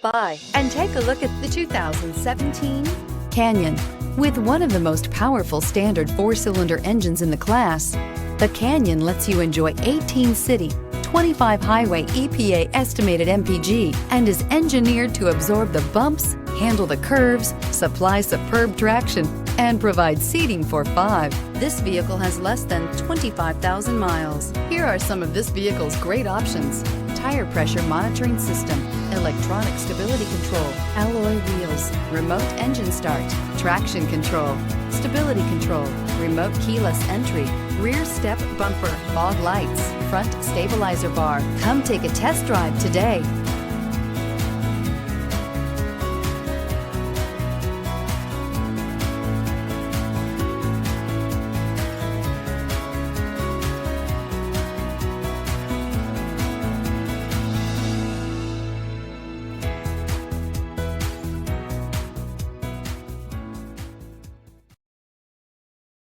by and take a look at the 2017 Canyon. With one of the most powerful standard 4-cylinder engines in the class, the Canyon lets you enjoy 18 city, 25 highway EPA estimated MPG and is engineered to absorb the bumps, handle the curves, supply superb traction, and provide seating for 5. This vehicle has less than 25,000 miles. Here are some of this vehicle's great options: tire pressure monitoring system, electronic stability control, alloy wheels, remote engine start, traction control, stability control, remote keyless entry, rear step bumper, fog lights, front stabilizer bar. Come take a test drive today.